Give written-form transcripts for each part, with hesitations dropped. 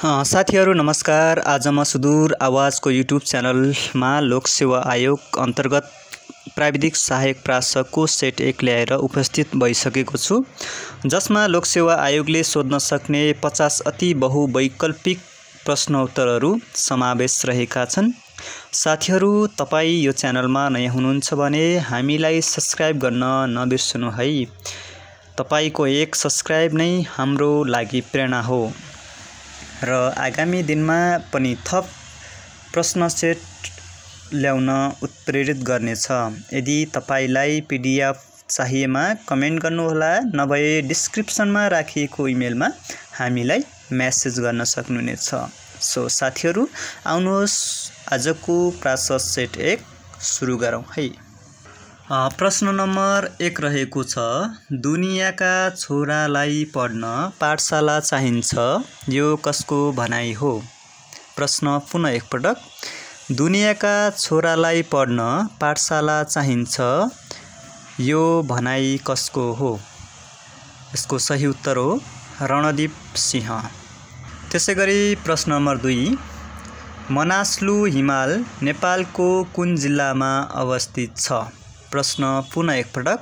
साथीहरू नमस्कार। आज म सुदूर आवाजको युट्युब च्यानलमा लोकसेवा आयोग अन्तर्गत प्राविधिक सहायक प्रासको सेट 1 ल्याएर उपस्थित भइसकेको छु, जसमा लोकसेवा आयोगले सोध्न सक्ने 50 अति बहुवैकल्पिक प्रश्नोत्तरहरू समावेश रहेका छन्। साथीहरू, तपाईँ यो च्यानलमा नयाँ हुनुहुन्छ भने हामीलाई सब्स्क्राइब गर्न नबिर्सनु है। तपाईको एक सब्स्क्राइब नै हाम्रो लागि प्रेरणा हो र आगामी दिनमा पनि थप प्रश्न सेट ल्याउन उत्प्रेरित गर्नेछ। यदि तपाईलाई पीडीएफ चाहिएमा कमेन्ट गर्नुहोला, नभए डिस्क्रिप्सनमा राखिएको इमेलमा हामीलाई मेसेज गर्न सक्नुहुनेछ। सो साथीहरू, आउनुहोस् आजको प्रास सेट 1 सुरु गरौँ है। प्रश्न नम्बर 1 रहेको छ, दुनियाँका छोरालाई पढ्न पाठशाला चाहिन्छ, यो कसको भनाइ हो? प्रश्न पुनः एकपटक, दुनियाँका छोरालाई पढ्न पाठशाला चाहिन्छ, यो भनाइ कसको हो? यसको सही उत्तर हो रणदीप सिंह। त्यसैगरी प्रश्न नम्बर 2, मनासलु हिमाल नेपालको कुन जिल्लामा अवस्थित छ? प्रश्न पुनः एकपटक,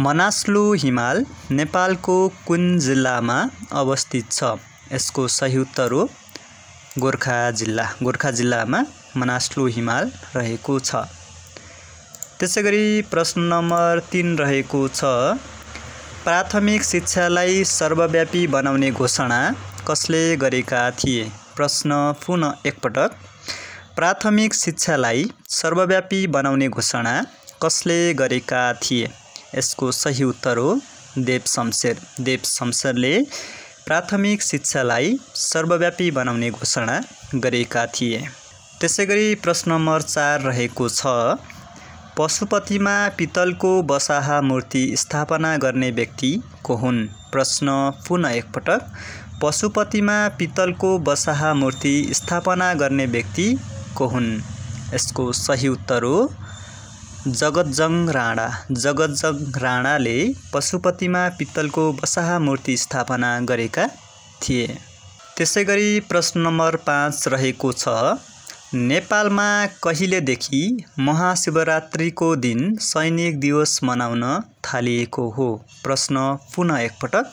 मनासलु हिमाल नेपालको कुन जिल्लामा अवस्थित छ? यसको सही उत्तर हो गोर्खा जिल्ला। गोर्खा जिल्लामा मनासलु हिमाल रहेको छ। त्यसैगरी प्रश्न नम्बर 3 रहेको छ, प्राथमिक शिक्षालाई सर्वव्यापी बनाउने घोषणा कसले गरेका थिए? प्रश्न पुनः एकपटक, प्राथमिक शिक्षालाई सर्वव्यापी बनाउने घोषणा कसले गरेका थिए? यसको सही उत्तर हो देव शमशेर। देव शमशेरले प्राथमिक शिक्षालाई सर्वव्यापी बनाउने घोषणा गरेका थिए। त्यसैगरी प्रश्न नम्बर 4 रहेको छ, पशुपतिमा पित्तलको बसाहा मूर्ति स्थापना गर्ने व्यक्ति को हुन्? प्रश्न पुनः एकपटक, पशुपतिमा पित्तलको बसाहा मूर्ति स्थापना गर्ने व्यक्ति को हुन्? यसको सही उत्तर हो जगतजंग राणा। जगतजंग राणाले पशुपतिमा पित्तलको बसाहा मूर्ति स्थापना गरेका थिए। त्यसैगरी प्रश्न नम्बर 5 रहेको छ, नेपालमा कहिलेदेखि महाशिवरात्रिको दिन सैनिक दिवस मनाउन थालिएको हो? प्रश्न पुनः एकपटक,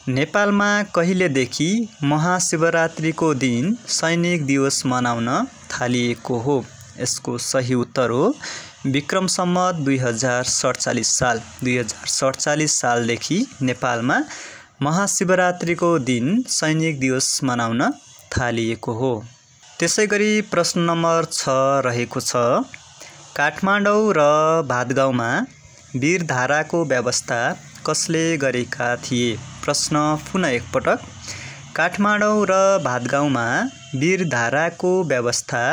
नेपालमा कहिलेदेखि महाशिवरात्रिको दिन सैनिक दिवस मनाउन थालिएको हो? यसको सही उत्तर हो विक्रम सम्वत 2047 साल। 2047 सालदेखि नेपालमा महाशिवरात्रिको दिन सैनिक दिवस मनाउन थालिएको हो। त्यसैगरी प्रश्न नम्बर 6 रहेको छ, काठमाडौँ र भादगाउँमा वीरधाराको व्यवस्था कसले गरेका थिए? प्रश्न पुनः एकपटक, काठमाडौँ र भादगाउँमा वीरधाराको व्यवस्था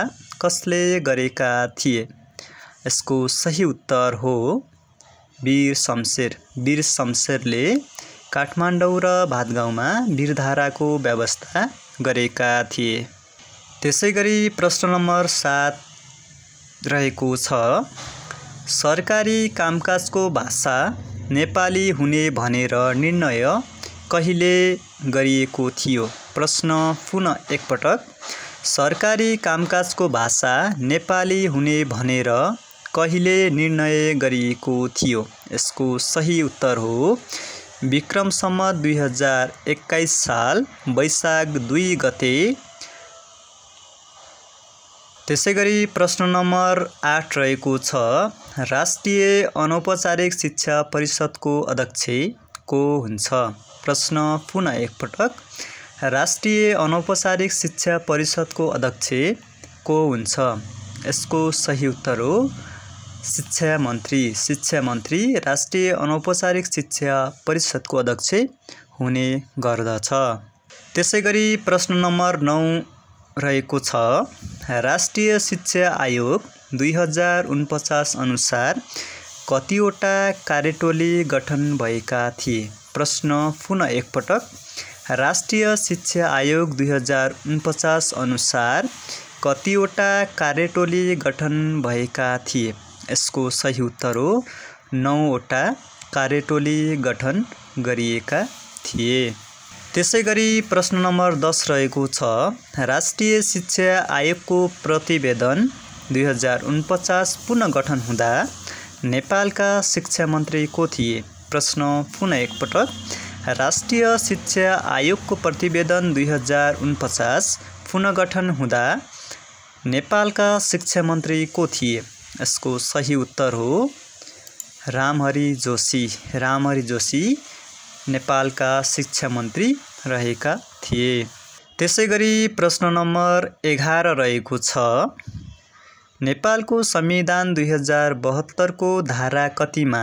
कसले गरेका थिए? यसको सही उत्तर हो वीर शमशेर। वीर शमशेरले काठमाडौँ र भादगाउँमा वीरधाराको व्यवस्था गरेका थिए। त्यसैगरी प्रश्न नम्बर 7 रहेको छ, सरकारी कामकाजको भाषा नेपाली हुने भनेर निर्णय कहिले गरिएको थियो? प्रश्न पुनः एकपटक, सरकारी कामकाजको भाषा नेपाली हुने भनेर कहिले निर्णय गरिएको थियो? यसको सही उत्तर हो विक्रम सम्वत 2021 साल वैशाख 2 गते। त्यसैगरी प्रश्न नम्बर 8 रहेको छ, राष्ट्रिय अनौपचारिक शिक्षा परिषदको अध्यक्ष को हुन्छ? प्रश्न पुनः एकपटक, राष्ट्रिय अनौपचारिक शिक्षा परिषदको अध्यक्ष को हुन्छ? यसको सही उत्तर हो शिक्षा मन्त्री। शिक्षा मन्त्री राष्ट्रिय अनौपचारिक शिक्षा परिषदको अध्यक्ष हुने गर्दछ। त्यसैगरी प्रश्न नम्बर 9 रहेको छ, राष्ट्रिय शिक्षा आयोग 2049 अनुसार कतिवटा कार्यटोली गठन भएका थिए? प्रश्न पुनः एकपटक, राष्ट्रिय शिक्षा आयोग 2049 अनुसार कतिवटा कार्यटोली गठन भएका थिए? यसको सही उत्तर हो 9 वटा कार्यटोली गठन गरिएका थिए। त्यसैगरी प्रश्न नम्बर 10 रहेको छ, राष्ट्रिय शिक्षा आयोगको प्रतिवेदन 2049 पुनर्गठन हुँदा नेपालका शिक्षा मन्त्री को थिए? प्रश्न पुनः एकपटक, राष्ट्रिय शिक्षा आयोगको प्रतिवेदन 2049 पुनर्गठन हुँदा नेपालका शिक्षा मन्त्री को थिए? यसको सही उत्तर हो रामहरि जोशी। रामहरि जोशी नेपालका शिक्षा मन्त्री रहेका थिए। त्यसैगरी प्रश्न नम्बर 11 रहेको छ, नेपालको संविधान 2072 को धारा कतिमा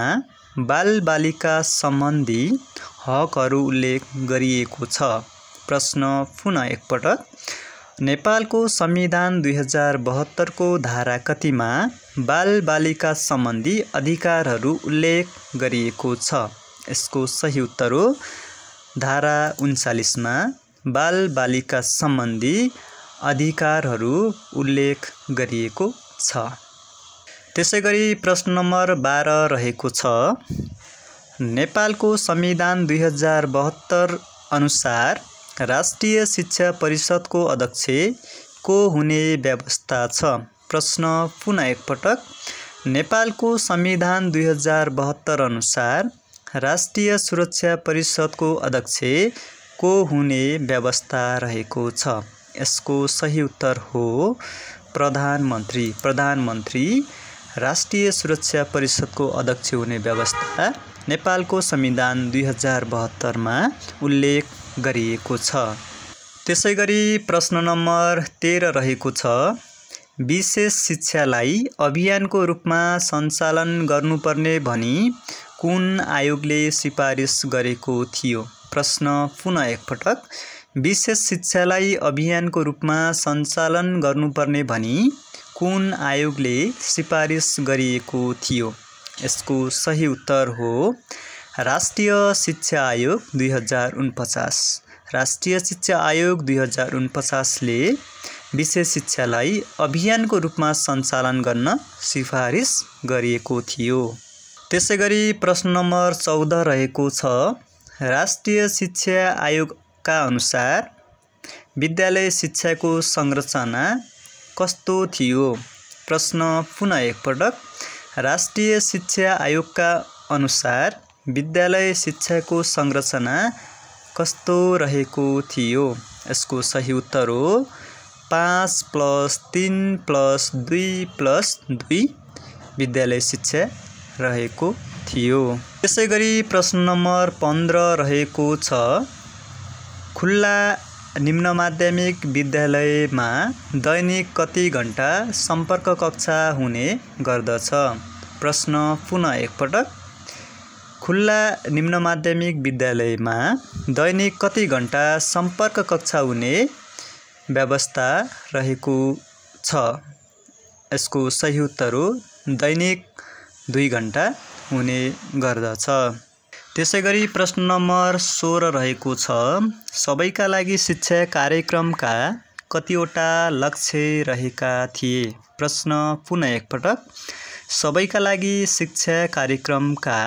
बालबालिका सम्बन्धी हकहरू उल्लेख गरिएको छ? प्रश्न पुनः एकपटक, नेपालको संविधान 2072 को धारा कतिमा बालबालिका सम्बन्धी अधिकारहरू उल्लेख गरिएको छ? यसको सही उत्तर हो धारा 39 मा बालबालिका सम्बन्धी अधिकारहरू उल्लेख गरिएको छ। त्यसैगरी प्रश्न नम्बर 12 रहेको छ, नेपालको संविधान 2072 अनुसार राष्ट्रिय शिक्षा परिषदको अध्यक्ष को हुने व्यवस्था छ? प्रश्न पुनः एकपटक, नेपालको संविधान 2072 अनुसार राष्ट्रिय सुरक्षा परिषदको अध्यक्ष को हुने व्यवस्था रहेको छ? यसको सही उत्तर हो प्रधानमन्त्री। प्रधानमन्त्री राष्ट्रिय सुरक्षा परिषदको अध्यक्ष हुने व्यवस्था नेपालको संविधान 2072 मा उल्लेख गरिएको छ। त्यसैगरी प्रश्न नम्बर 13 रहेको छ, विशेष शिक्षालाई अभियानको रूपमा सञ्चालन गर्नुपर्ने भनी कुन आयोगले सिफारिस गरेको थियो? प्रश्न पुनः एकपटक, विशेष शिक्षालाई अभियानको रूपमा सञ्चालन गर्नुपर्ने भनी कुन आयोगले सिफारिस गरिएको थियो? यसको सही उत्तर हो राष्ट्रिय शिक्षा आयोग 2049। राष्ट्रिय शिक्षा आयोग 2049 ले विशेष शिक्षालाई अभियानको रूपमा सञ्चालन गर्न सिफारिस गरिएको थियो। त्यसैगरी प्रश्न नम्बर 14 रहेको छ, राष्ट्रिय शिक्षा आयोगका अनुसार विद्यालय शिक्षाको संरचना कस्तो थियो? प्रश्न पुनः एकपटक, राष्ट्रिय शिक्षा आयोगका अनुसार विद्यालय शिक्षाको संरचना कस्तो रहेको थियो? यसको सही उत्तर हो 5+3+2+2 विद्यालय शिक्षा रहेको थियो। त्यसैगरी प्रश्न नम्बर 15 रहेको छ, खुल्ला निम्न माध्यमिक विद्यालयमा दैनिक कति घण्टा सम्पर्क कक्षा हुने गर्दछ? प्रश्न पुनः एकपटक, खुल्ला निम्न माध्यमिक विद्यालयमा दैनिक कति घण्टा सम्पर्क कक्षा हुने व्यवस्था रहेको छ? यसको सही उत्तर हो दैनिक 2 घण्टा हुने गर्दछ। त्यसैगरी प्रश्न नम्बर 16 रहेको छ, सबैका लागि शिक्षा कार्यक्रमका कतिवटा लक्ष्य रहेका थिए? प्रश्न पुनः एकपटक, सबैका लागि शिक्षा कार्यक्रमका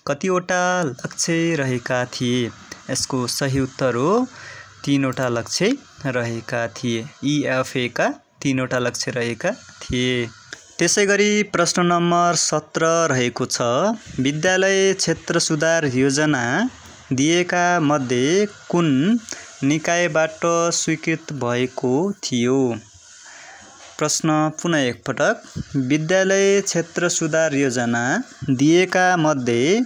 कतिवटा लक्ष्य रहेका थिए? यसको सही उत्तर हो 3वटा लक्ष्य रहेका थिए। EFA का 3वटा लक्ष्य रहेका थिए। त्यसैगरी प्रश्न नम्बर 17 रहेको छ, विद्यालय क्षेत्र सुधार योजना दिएका मध्ये कुन निकायबाट स्वीकृत भएको थियो? प्रश्न पुनः एकपटक, विद्यालय क्षेत्र सुधार योजना दिएका मध्ये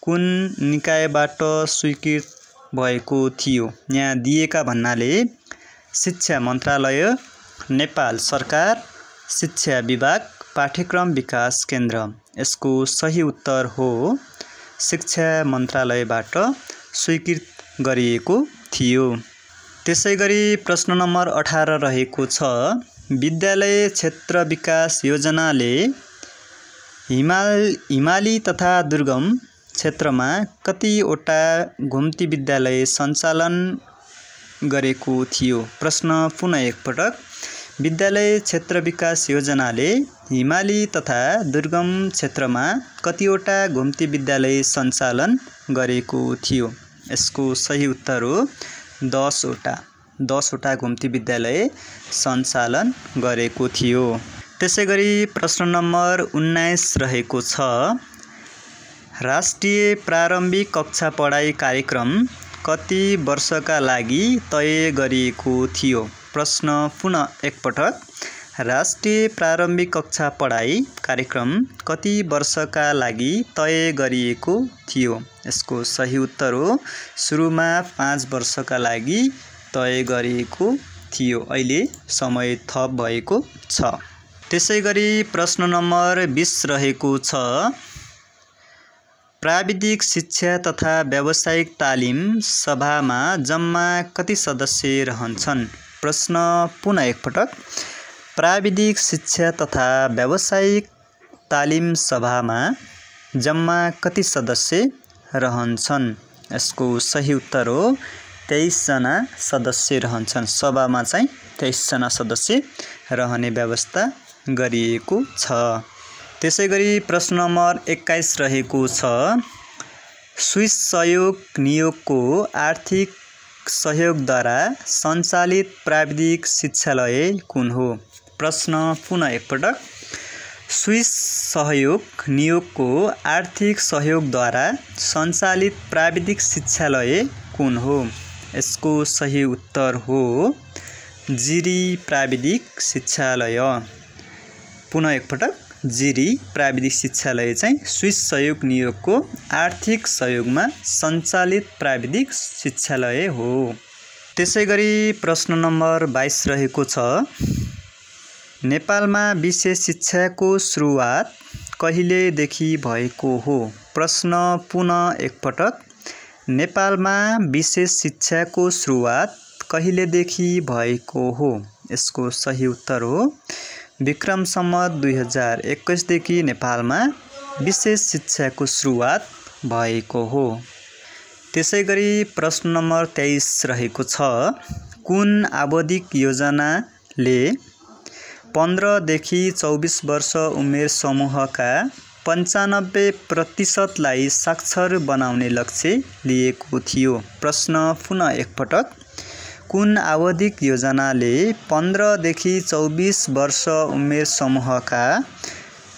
कुन निकायबाट स्वीकृत भएको थियो? यहाँ दिएका भन्नाले शिक्षा मन्त्रालय, नेपाल सरकार, शिक्षा विभाग, पाठ्यक्रम विकास केन्द्र। यसको सही उत्तर हो शिक्षा मन्त्रालयबाट स्वीकृत गरिएको थियो। त्यसैगरी प्रश्न नम्बर 18 रहेको छ, विद्यालय क्षेत्र विकास योजनाले हिमाली तथा दुर्गम क्षेत्रमा कतिवटा घुम्ती विद्यालय सञ्चालन गरेको थियो? प्रश्न पुनः एकपटक, विद्यालय क्षेत्र विकास योजनाले हिमाली तथा दुर्गम क्षेत्रमा कतिवटा घुम्ती विद्यालय सञ्चालन गरेको थियो? यसको सही उत्तर हो 10वटा घुम्ती विद्यालय सञ्चालन गरेको थियो। त्यसैगरी प्रश्न नम्बर 19 रहेको छ, राष्ट्रिय प्रारम्भिक कक्षा पढाइ कार्यक्रम कति वर्षका लागि तय गरिएको थियो? प्रश्न पुनः एकपटक, राष्ट्रिय प्रारम्भिक कक्षा पढाइ कार्यक्रम कति वर्षका लागि तय गरिएको थियो? यसको सही उत्तर हो सुरुमा 5 वर्षका लागि तय गरिएको थियो। अहिले समय थप भएको छ। त्यसैगरी प्रश्न नम्बर 20 रहेको छ, प्राविधिक शिक्षा तथा व्यावसायिक तालिम सभामा जम्मा कति सदस्य रहन्छन्? प्रश्न पुनः एकपटक, प्राविधिक शिक्षा तथा व्यावसायिक तालिम सभामा जम्मा कति सदस्य रहन्छन्? यसको सही उत्तर हो 23 जना सदस्य रहन्छन्। सभामा चाहिँ 23 जना सदस्य रहने व्यवस्था गरिएको छ। त्यसैगरी प्रश्न नम्बर 21 रहेको छ, स्विस सहयोग नियोगको आर्थिक सहयोगद्वारा सञ्चालित प्राविधिक शिक्षालय कुन हो? प्रश्न पुनः एकपटक, स्विस सहयोग नियोगको आर्थिक सहयोगद्वारा सञ्चालित प्राविधिक शिक्षालय कुन हो? यसको सही उत्तर हो जिरी प्राविधिक शिक्षालय। पुनः एकपटक, जिरी प्राविधिक शिक्षालय चाहिँ स्विस सहयोग नियोगको आर्थिक सहयोगमा सञ्चालित प्राविधिक शिक्षालय हो। त्यसैगरी प्रश्न नम्बर 22 रहेको छ, नेपालमा विशेष शिक्षाको सुरुवात कहिलेदेखि भएको हो? प्रश्न पुनः एकपटक, नेपालमा विशेष शिक्षाको सुरुवात कहिलेदेखि भएको हो? यसको सही उत्तर हो विक्रम सम्वत 2021 देखि नेपालमा विशेष शिक्षाको सुरुवात भएको हो। त्यसैगरी प्रश्न नम्बर 23 रहेको छ, कुन आवधिक योजनाले 15 देखि 24 वर्ष उमेर समूहका 95% लाई साक्षर बनाउने लक्ष्य लिएको थियो? प्रश्न पुनः एकपटक, कुन आवधिक योजनाले 15 देखि 24 वर्ष उमेर समूहका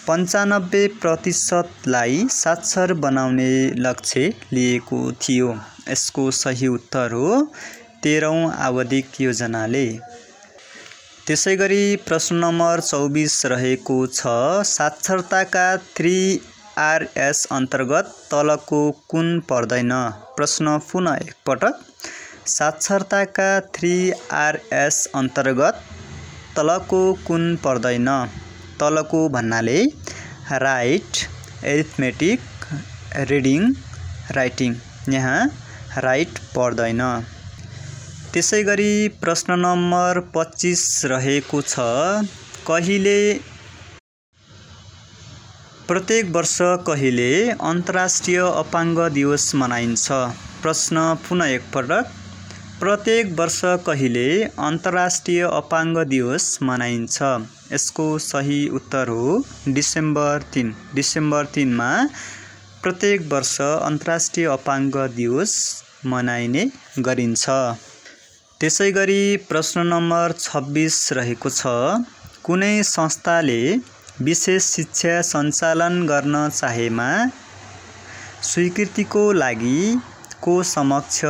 95% लाई साक्षर बनाउने लक्ष्य लिएको थियो? यसको सही उत्तर हो 13औं आवधिक योजनाले। त्यसैगरी प्रश्न नम्बर 24 रहेको छ, साक्षरताका 3Rs अन्तर्गत तलको कुन पर्दैन? प्रश्न पुनः एकपटक, साक्षरताका 3Rs अन्तर्गत तलको कुन पर्दैन? तलको भन्नाले राइट, एरिथमेटिक, रिडिङ, राइटिङ। यहाँ राइट पर्दैन। त्यसैगरी प्रश्न नम्बर 25 रहेको छ, प्रत्येक वर्ष कहिले अन्तर्राष्ट्रिय अपाङ्ग दिवस मनाइन्छ? प्रश्न पुनः एकपटक, प्रत्येक वर्ष कहिले अन्तर्राष्ट्रिय अपाङ्ग दिवस मनाइन्छ? यसको सही उत्तर हो डिसेम्बर 3। डिसेम्बर 3 मा प्रत्येक वर्ष अन्तर्राष्ट्रिय अपाङ्ग दिवस मनाइने गरिन्छ। त्यसैगरी प्रश्न नम्बर 26 रहेको छ, कुनै संस्थाले विशेष शिक्षा सञ्चालन गर्न चाहेमा स्वीकृतिको लागि को समक्ष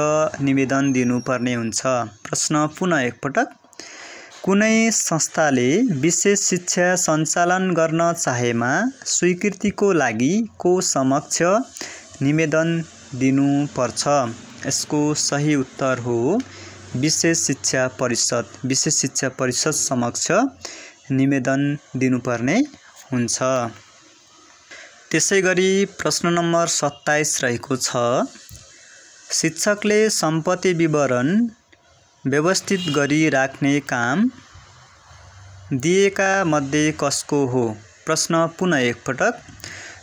निवेदन दिनुपर्ने हुन्छ? प्रश्न पुनः एकपटक, कुनै संस्थाले विशेष शिक्षा सञ्चालन गर्न चाहेमा स्वीकृतिको लागि को समक्ष निवेदन दिनुपर्छ? यसको सही उत्तर हो विशेष शिक्षा परिषद। विशेष शिक्षा परिषद समक्ष निवेदन दिनुपर्ने हुन्छ। त्यसैगरी प्रश्न नम्बर 27 रहेको छ, शिक्षकले सम्पत्ति विवरण व्यवस्थित गरी राख्ने काम दिएका मध्ये कसको हो? प्रश्न पुनः एकपटक,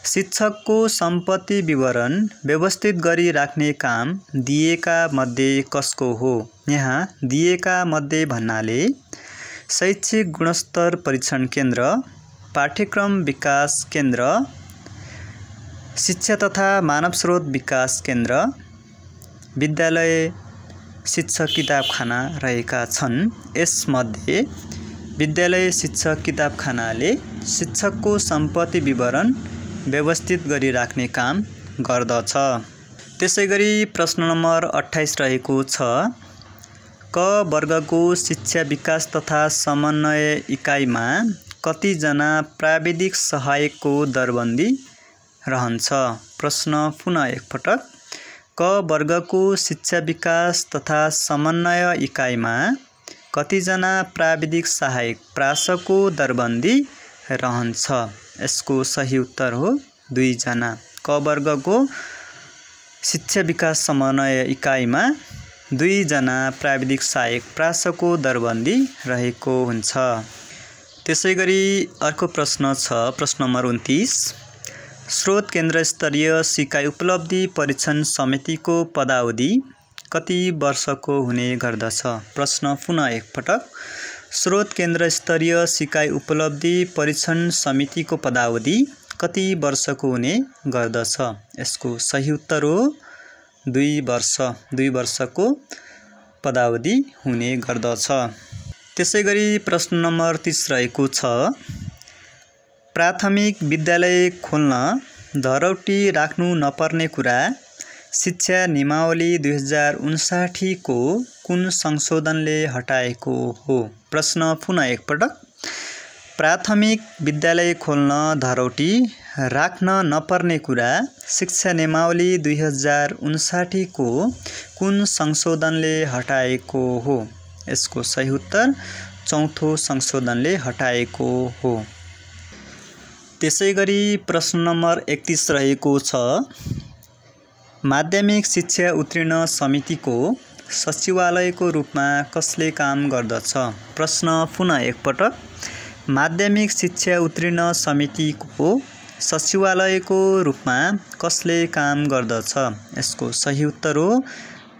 शिक्षकको सम्पत्ति विवरण व्यवस्थित गरी राख्ने काम दिएका मध्ये कसको हो? यहाँ दिएका मध्ये भन्नाले शैक्षिक गुणस्तर परीक्षण केन्द्र, पाठ्यक्रम विकास केन्द्र, शिक्षा तथा मानव स्रोत विकास केन्द्र, विद्यालय शिक्षक किताबखाना रहेका छन्। यसमध्ये विद्यालय शिक्षक किताबखानाले शिक्षकको सम्पत्ति विवरण व्यवस्थित गरिराख्ने काम गर्दछ। त्यसैगरी प्रश्न नम्बर 28 रहेको छ, क वर्गको शिक्षा विकास तथा समन्वय इकाइमा कतिजना प्राविधिक सहायकको दरबन्दी रहन्छ? प्रश्न पुनः एकपटक, क वर्गको शिक्षा विकास तथा समन्वय इकाइमा कतिजना प्राविधिक सहायक प्रासको दरबन्दी रहन्छ? यसको सही उत्तर हो 2 जना। क वर्गको शिक्षा विकास समन्वय इकाइमा 2 जना प्राविधिक सहायक प्रासको दरबन्दी रहेको हुन्छ। त्यसैगरी अर्को प्रश्न छ, प्रश्न नम्बर 29, स्रोत केन्द्र स्तरीय सिकाइ उपलब्धि परीक्षण समितिको पदावधि कति वर्षको हुने गर्दछ? प्रश्न पुनः एकपटक, स्रोत केन्द्र स्तरीय सिकाइ उपलब्धि परीक्षण समितिको पदावधि कति वर्षको हुने गर्दछ? यसको सही उत्तर हो 2 वर्ष। 2 वर्षको पदावधि हुने गर्दछ। त्यसैगरी प्रश्न नम्बर 30 रहेको छ, प्राथमिक विद्यालय खोल्न धरौटी राख्नु नपर्ने कुरा शिक्षा नियमावली 2059 को कुन संशोधनले हटाएको हो? प्रश्न पुनः एकपटक, प्राथमिक विद्यालय खोल्न धरौटी राख्न नपर्ने कुरा शिक्षा नियमावली 2059 को कुन संशोधनले हटाएको हो? यसको सही उत्तर चौथो संशोधनले हटाएको हो। त्यसैगरी प्रश्न नम्बर 31 रहेको छ, माध्यमिक शिक्षा उत्तीर्ण समितिको सचिवालयको रूपमा कसले काम गर्दछ? प्रश्न पुनः एकपटक, माध्यमिक शिक्षा उत्तीर्ण समितिको सचिवालयको रूपमा कसले काम गर्दछ? यसको सही उत्तर हो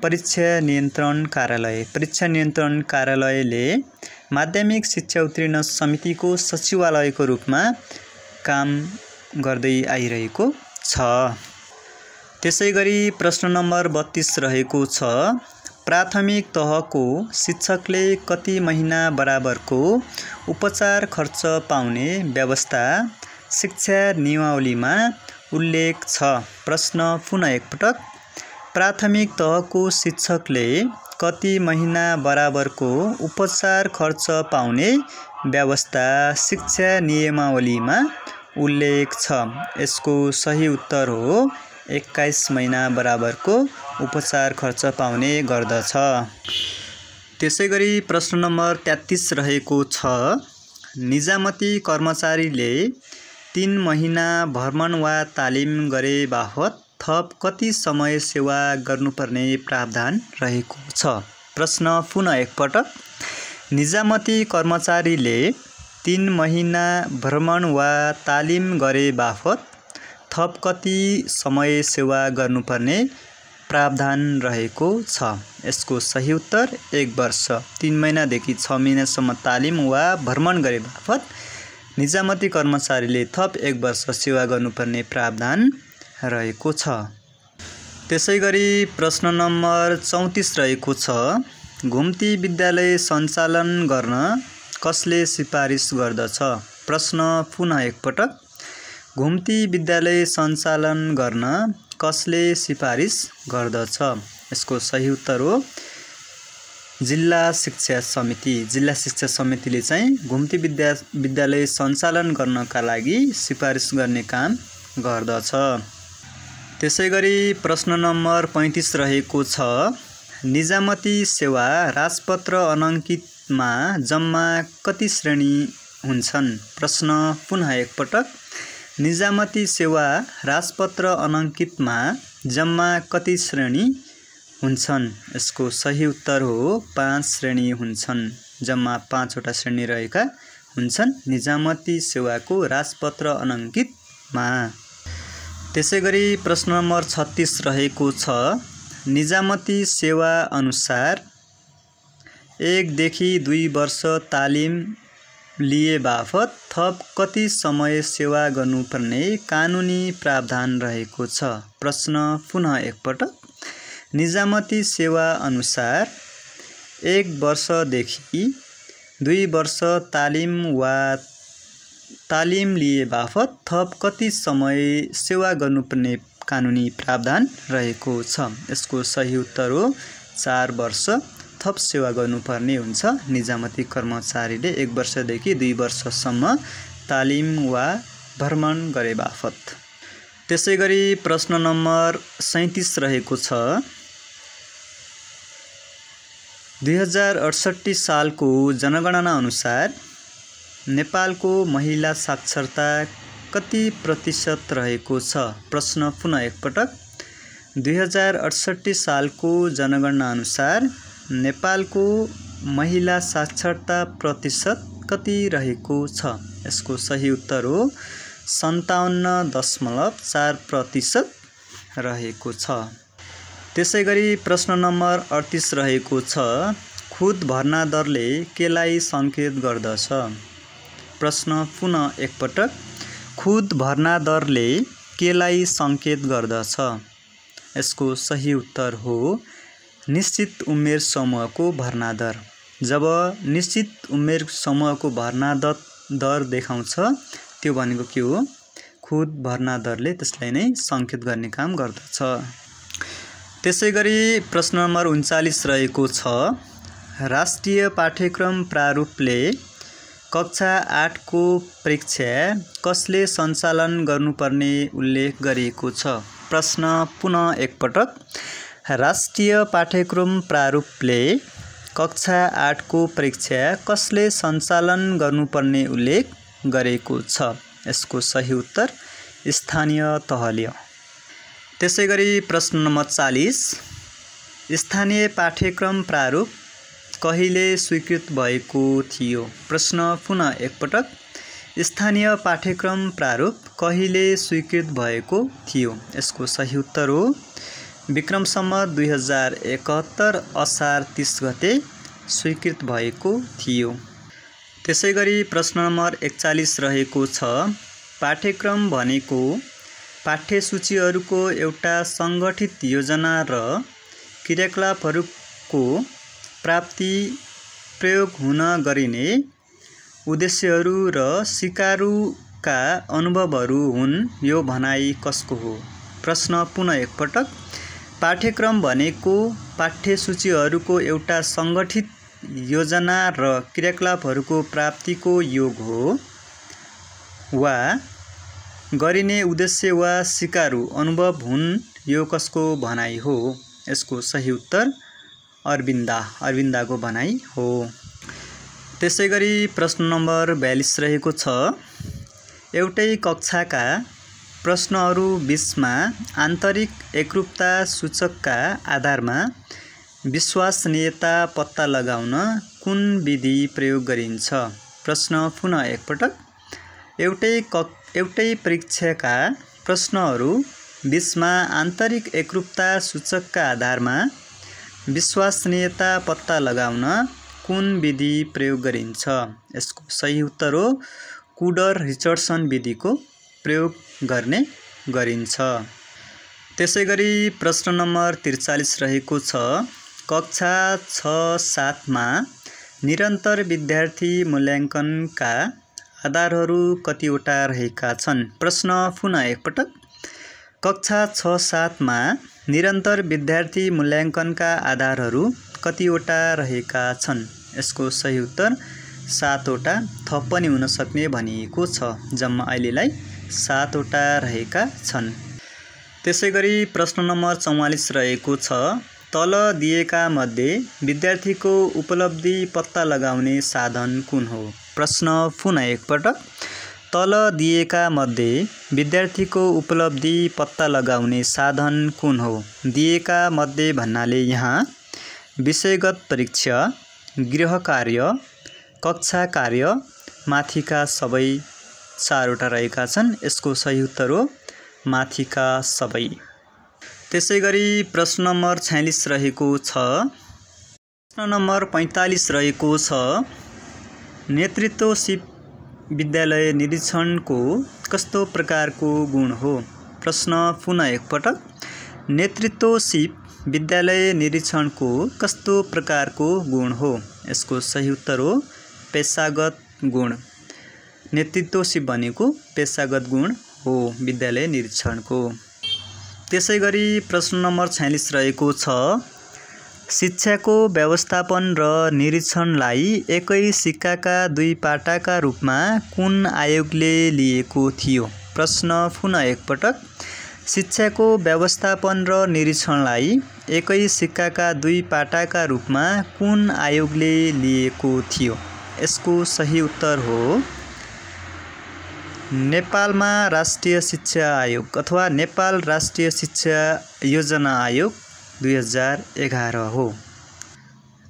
परीक्षा नियन्त्रण कार्यालय। परीक्षा नियन्त्रण कार्यालयले माध्यमिक शिक्षा उत्तीर्ण समितिको सचिवालयको रूपमा काम गर्दै आइरहेको छ। त्यसैगरी प्रश्न नम्बर 32 रहेको छ, प्राथमिक तहको शिक्षकले कति महिना बराबरको उपचार खर्च पाउने व्यवस्था शिक्षा नियमावलीमा उल्लेख छ? प्रश्न पुनः एकपटक, प्राथमिक तहको शिक्षकले कति महिना बराबरको उपचार खर्च पाउने व्यवस्था शिक्षा नियमावलीमा उल्लेख छ? यसको सही उत्तर हो 21 महिना बराबरको उपचार खर्च पाउने गर्दछ। त्यसैगरी प्रश्न नम्बर 33 रहेको छ, निजामती कर्मचारीले 3 महिना भ्रमण वा तालिम गरे बापत थप कति समय सेवा गर्नुपर्ने प्रावधान रहेको छ? प्रश्न पुनः एकपटक, निजामती कर्मचारीले 3 महिना भ्रमण वा तालिम गरे बापत थप कति समय सेवा गर्नुपर्ने प्रावधान रहेको छ? यसको सही उत्तर 1 वर्ष। 3 महिनादेखि 6 महिनासम्म तालिम वा भ्रमण गरे बापत निजामती कर्मचारीले थप 1 वर्ष सेवा गर्नुपर्ने प्रावधान रहेको छ। त्यसैगरी प्रश्न नम्बर 34 रहेको छ, घुम्ती विद्यालय सञ्चालन गर्न कसले सिफारिस गर्दछ? प्रश्न पुनः एकपटक, घुम्ती विद्यालय सञ्चालन गर्न कसले सिफारिस गर्दछ? यसको सही उत्तर हो जिल्ला शिक्षा समिति। जिल्ला शिक्षा समितिले चाहिँ घुम्ती विद्यालय सञ्चालन गर्नका लागि सिफारिस गर्ने काम गर्दछ। त्यसैगरी प्रश्न नम्बर 35 रहेको छ, निजामती सेवा राजपत्र अनङ्कितमा जम्मा कति श्रेणी हुन्छन्? प्रश्न पुनः एकपटक, निजामती सेवा राजपत्र अनङ्कितमा जम्मा कति श्रेणी हुन्छन्? यसको सही उत्तर हो 5 श्रेणी हुन्छन्। जम्मा 5वटा श्रेणी रहेका हुन्छन् निजामती सेवाको राजपत्र अनङ्कितमा। त्यसैगरी प्रश्न नम्बर 36 रहेको छ, निजामती सेवा अनुसार 1 देखि 2 वर्ष तालिम लिए बापत थप कति समय सेवा गर्नुपर्ने कानुनी प्रावधान रहेको छ? प्रश्न पुनः एकपटक, निजामती सेवा अनुसार 1 वर्षदेखि 2 वर्ष तालिम लिए बापत थप कति समय सेवा गर्नुपर्ने कानुनी प्रावधान रहेको छ? यसको सही उत्तर हो 4 वर्ष थप सेवा गर्नुपर्ने हुन्छ निजामती कर्मचारीले 1 वर्षदेखि 2 वर्षसम्म तालिम वा भ्रमण गरे बापत। त्यसैगरी प्रश्न नम्बर 37 रहेको छ 2068 सालको जनगणना अनुसार नेपालको महिला साक्षरता कति प्रतिशत रहेको छ? प्रश्न पुनः एकपटक 2068 सालको जनगणना अनुसार नेपालको महिला साक्षरता प्रतिशत कति रहेको छ? यसको सही उत्तर हो 57.4% रहेको छ। त्यसैगरी प्रश्न नम्बर 38 रहेको छ खुद भर्ना दरले केलाई सङ्केत गर्दछ? प्रश्न पुनः एकपटक खुद भर्ना दरले केलाई सङ्केत गर्दछ? यसको सही उत्तर हो निश्चित उमेर समूहको भर्ना दर। जब निश्चित उमेर समूहको भर्ना दर देखाउँछ त्यो भनेको के हो? खुद भर्ना दरले त्यसलाई नै सङ्केत गर्ने काम गर्दछ। त्यसैगरी प्रश्न नम्बर 39 रहेको छ राष्ट्रिय पाठ्यक्रम प्रारूपले कक्षा 8 को परीक्षा कसले सञ्चालन गर्नुपर्ने उल्लेख गरिएको छ? प्रश्न पुनः एकपटक राष्ट्रिय पाठ्यक्रम प्रारूपले कक्षा 8 को परीक्षा कसले सञ्चालन गर्नुपर्ने उल्लेख गरेको छ? यसको सही उत्तर स्थानीय तहले। त्यसैगरी प्रश्न नम्बर 40 स्थानीय पाठ्यक्रम प्रारूप कहिले स्वीकृत भएको थियो? प्रश्न पुनः एकपटक स्थानीय पाठ्यक्रम प्रारूप कहिले स्वीकृत भएको थियो? यसको सही उत्तर हो विक्रम सम्वत 2071 असार 30 गते स्वीकृत भएको थियो। त्यसैगरी प्रश्न नम्बर 41 रहेको छ पाठ्यक्रम भनेको पाठ्यसूचीहरूको एउटा सङ्गठित योजना र क्रियाकलापहरूको प्राप्ति प्रयोग हुन गरिने उद्देश्यहरू र सिकारुका अनुभवहरू हुन्। यो भनाइ कसको हो? प्रश्न पुनः एकपटक पाठ्यक्रम भनेको पाठ्यसूचीहरूको एउटा सङ्गठित योजना र क्रियाकलापहरूको प्राप्तिको योग हो वा गरिने उद्देश्य वा सिकारु अनुभव हुन्। यो कसको भनाइ हो? यसको सही उत्तर अरविन्दाको भनाइ हो। त्यसैगरी प्रश्न नम्बर 42 रहेको छ एउटै कक्षाका प्रश्नहरू बीचमा आन्तरिक एकरूपता सूचकका आधारमा विश्वसनीयता पत्ता लगाउन कुन विधि प्रयोग गरिन्छ? प्रश्न पुनः एकपटक एउटै परीक्षाका प्रश्नहरू बीचमा आन्तरिक एकरूपता सूचकका आधारमा विश्वसनीयता पत्ता लगाउन कुन विधि प्रयोग गरिन्छ? यसको सही उत्तर हो कुडर रिचर्डसन विधिको प्रयोग गर्ने गरिन्छ। त्यसैगरी प्रश्न नम्बर 43 रहेको छ कक्षा 6-7 मा निरन्तर विद्यार्थी मूल्याङ्कनका आधारहरू कतिवटा रहेका छन्? प्रश्न पुनः एकपटक कक्षा 6-7 मा निरन्तर विद्यार्थी मूल्याङ्कनका आधारहरू कतिवटा रहेका छन्? यसको सही उत्तर 7 वटा थप पनि हुन सक्ने भनिएको छ। जम्मा अहिलेलाई 7 वटा रहेका छन्। त्यसैगरी प्रश्न नम्बर 44 रहेको छ तल दिएका मध्ये विद्यार्थीको उपलब्धि पत्ता लगाउने साधन कुन हो? प्रश्न पुनः एकपटक तल दिएका मध्ये विद्यार्थीको उपलब्धि पत्ता लगाउने साधन कुन हो? दिएका मध्ये भन्नाले यहाँ विषयगत परीक्षा, गृह कार्य, कक्षा कार्य माथिका सबै 4 वटा रहेका छन्। यसको सही उत्तर हो माथिका सबै। त्यसैगरी प्रश्न नम्बर 46 रहेको छ प्रश्न नम्बर 45 रहेको छ नेतृत्वशिप विद्यालय निरीक्षणको कस्तो प्रकारको गुण हो? प्रश्न पुनः एकपटक नेतृत्वशिप विद्यालय निरीक्षणको कस्तो प्रकारको गुण हो? यसको सही उत्तर हो पेशागत गुण। नेतृत्वशील भनेको पेशागत गुण हो विद्यालय निरीक्षणको। त्यसैगरी प्रश्न नम्बर 46 रहेको छ, शिक्षाको व्यवस्थापन र निरीक्षणलाई एकै सिक्काका दुई पाटाका रूपमा कुन आयोगले लिएको थियो? प्रश्न पुनः एकपटक, शिक्षाको व्यवस्थापन र निरीक्षणलाई एकै सिक्काका दुई पाटाका रूपमा कुन आयोगले लिएको थियो? यसको सही उत्तर हो नेपालमा राष्ट्रिय शिक्षा आयोग अथवा नेपाल राष्ट्रिय शिक्षा योजना आयोग 2011 हो।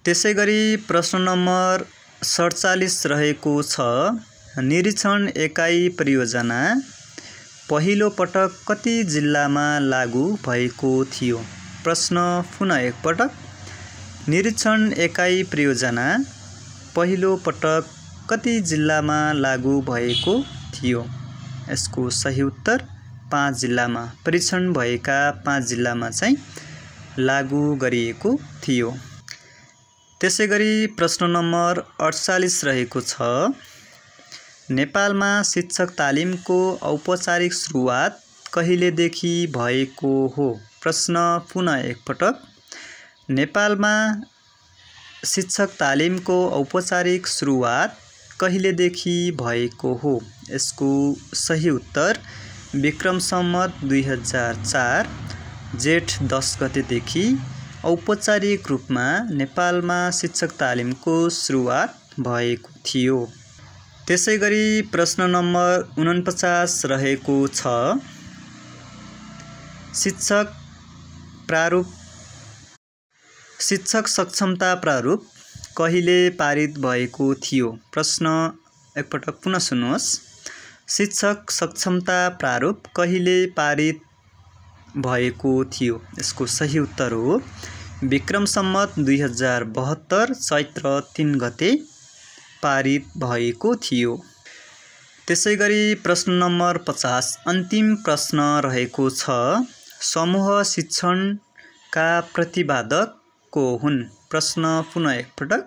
त्यसैगरी प्रश्न नम्बर 47 रहेको छ, निरीक्षण एकाइ परियोजना पहिलो पटक कति जिल्लामा लागू भएको थियो? प्रश्न पुनः एकपटक, निरीक्षण एकाइ परियोजना पहिलो पटक कति जिल्लामा लागू भएको थियो? यसको सही उत्तर 5 जिल्लामा, परीक्षण भएका 5 जिल्लामा चाहिँ लागू गरिएको थियो। त्यसैगरी प्रश्न नम्बर 48 रहेको छ, नेपालमा शिक्षक तालिमको औपचारिक सुरुवात कहिलेदेखि भएको हो? प्रश्न पुनः एकपटक, नेपालमा शिक्षक तालिमको औपचारिक सुरुवात कहिलेदेखि भएको हो? यसको सही उत्तर विक्रम सम्वत 2004 जेठ 10 गतेदेखि औपचारिक रूपमा नेपालमा शिक्षक तालिमको सुरुवात भएको थियो। त्यसैगरी प्रश्न नम्बर 49 रहेको छ, शिक्षक सक्षमता प्रारूप कहिले पारित भएको थियो? प्रश्न एकपटक पुनः सुन्नुहोस्, शिक्षक सक्षमता प्रारूप कहिले पारित भएको थियो? यसको सही उत्तर हो विक्रम सम्वत 2072 चैत्र 3 गते पारित भएको थियो। त्यसैगरी प्रश्न नम्बर 50 अन्तिम प्रश्न रहेको छ, समूह शिक्षणका प्रतिपादक को हुन्? प्रश्न पुनः एकपटक,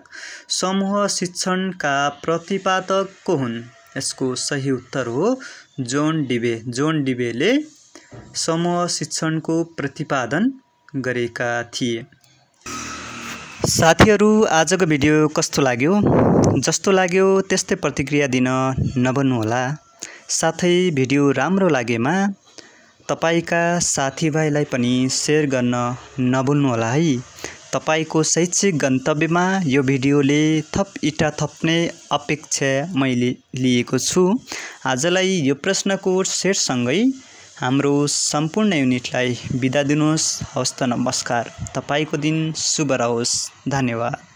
समूह शिक्षणका प्रतिपादक को हुन्? यसको सही उत्तर हो जोन डिबे। जोन डिबेले समूह शिक्षणको प्रतिपादन गरेका थिए। साथीहरू, आजको भिडियो कस्तो लाग्यो? जस्तो लाग्यो त्यस्तै प्रतिक्रिया दिन नभन्नुहोला। साथै भिडियो राम्रो लागेमा तपाईका साथीभाइलाई पनि सेयर गर्न नभुल्नुहोला है। तपाईको शैक्षिक गन्तव्यमा यो भिडियोले थप इँटा थप्ने अपेक्षा मैले लिएको छु। आजलाई यो प्रश्नको सेटसँगै हाम्रो सम्पूर्ण युनिटलाई बिदा दिनुहोस्। हवस् त, नमस्कार। तपाईको दिन शुभ रहोस्। धन्यवाद।